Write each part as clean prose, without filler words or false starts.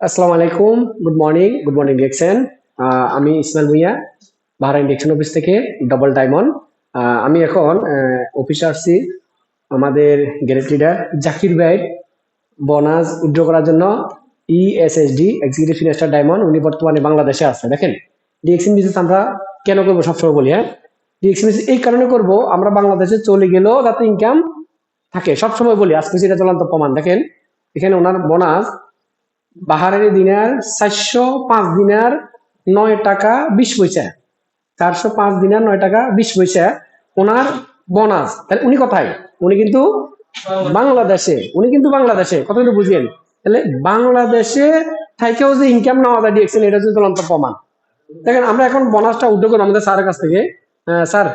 আসসালামু আলাইকুম, good morning DXN. আমি ইসমাইল ভুঁইয়া, বাহরাইন ডিএকশন অফিস থেকে ডবল ডায়মন্ড। আমি এখন অফিসে আসছি আমাদের গ্রেড লিডার জাকির ভাই বোনাস উইথড্র করার জন্য। ইএসএসডি এক্সিকিউটিভ ফিনান্সার ডায়মন্ড, উনি বর্তমানে বাংলাদেশে আছে। দেখেন, ডিএক্সএন বিজনেস আমরা কেন করবো সবসময় বলি, হ্যাঁ, ডিএক্সএন বিজনেস এই কারণে করবো, আমরা বাংলাদেশে চলে গেলেও যাতে ইনকাম থাকে, সবসময় বলি। আজকে সেটা চূড়ান্ত প্রমাণ। দেখেন, এখানে ওনার বোনাস বাহারের দিনার 405 দিনার 9 টাকা 20 পয়সা। 405 দিনার 9 টাকা 20 পয়সা ওনার বোনাস। তাহলে উনি কোথায়? উনি কিন্তু বাংলাদেশে কথা কিন্তু বুঝিয়েন। তাহলে বাংলাদেশে থাকেও যে ইনকাম নেওয়া যায় ডিএক্সএন, এটা হচ্ছে চূড়ান্ত প্রমাণ। দেখেন, আমরা এখন বোনাসটা উদ্যোগ করবো আমাদের স্যারের কাছ থেকে। স্যার,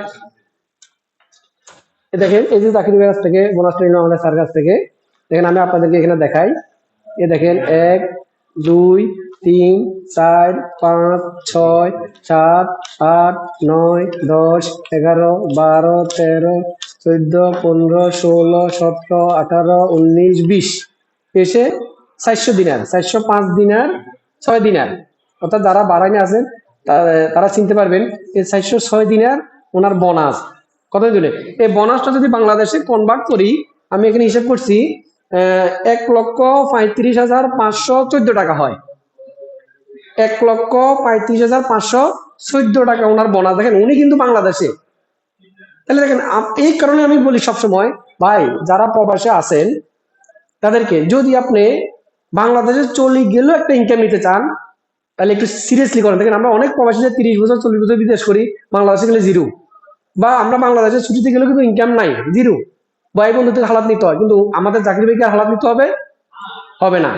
দেখেন, এই যে চাকরির কাছ থেকে বোনাসটা নিলাম আমাদের স্যারের কাছ থেকে। দেখেন, আমি আপনাদেরকে এখানে দেখাই। দেখেন, 1 2 3 4 5 6 7 8 9 10 11 12 13 14 15 16 17 18 19 20 এসে 400 দিনার, 405 দিনার 6 দিনার। অর্থাৎ যারা বাড়াইনে আছেন তারা চিনতে পারবেন। এই 406 দিনার ওনার বোনাস। কত দিলে এই বোনাসটা যদি বাংলাদেশে কনভার্ট করি, আমি এখানে হিসাব করছি, 1,35,514 টাকা হয়। 1,35,514 টাকা ওনার বোনাস। দেখেন, উনি কিন্তু বাংলাদেশে। তাহলে দেখেন, এই কারণে আমি বলি সবসময়, ভাই যারা প্রবাসে আছেন তাদেরকে, যদি আপনি বাংলাদেশে চলে গেলেও একটা ইনকাম নিতে চান, তাহলে একটু সিরিয়াসলি করেন। দেখেন, আমরা অনেক প্রবাসী 30 বছর 40 বছর বিদেশ করি, বাংলাদেশে গেলে জিরো। বা আমরা বাংলাদেশে ছুটিতে গেলেও কিন্তু ইনকাম নাই, জিরো। ভাই বন্ধুদের হালাত নিতে হয়, কিন্তু আমাদের চাকরি ভাইকে হালাত নিতে হবে না।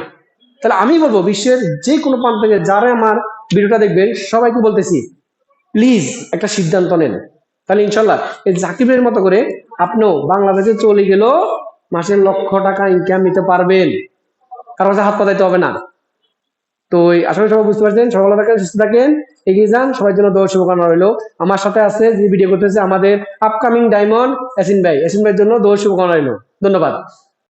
তাহলে আমি বলবো, বিশ্বের যে কোনো প্রান্ত থেকে যারা আমার ভিডিওটা দেখবেন, সবাইকে বলতেছি, প্লিজ একটা সিদ্ধান্ত নেন। তাহলে ইনশাল্লাহ এই জাকিবের মতো করে আপনিও বাংলাদেশে চলে গেলেও মাসে লক্ষ টাকা ইনকাম নিতে পারবেন, কারো কাছে হাত পাতাইতে হবে না। তো আশা করি সবাই বুঝতে পারছেন। সবাই ভালো থাকেন, সুস্থ থাকেন, এগিয়ে যান। সবার জন্য দোয়া শুভকামনা রইলো। আমার সাথে আছে যে ভিডিও করতেছে আমাদের আপকামিং ডায়মন্ড এসিন ভাইয়ের জন্য দোয়া শুভকামনা রইলো। ধন্যবাদ।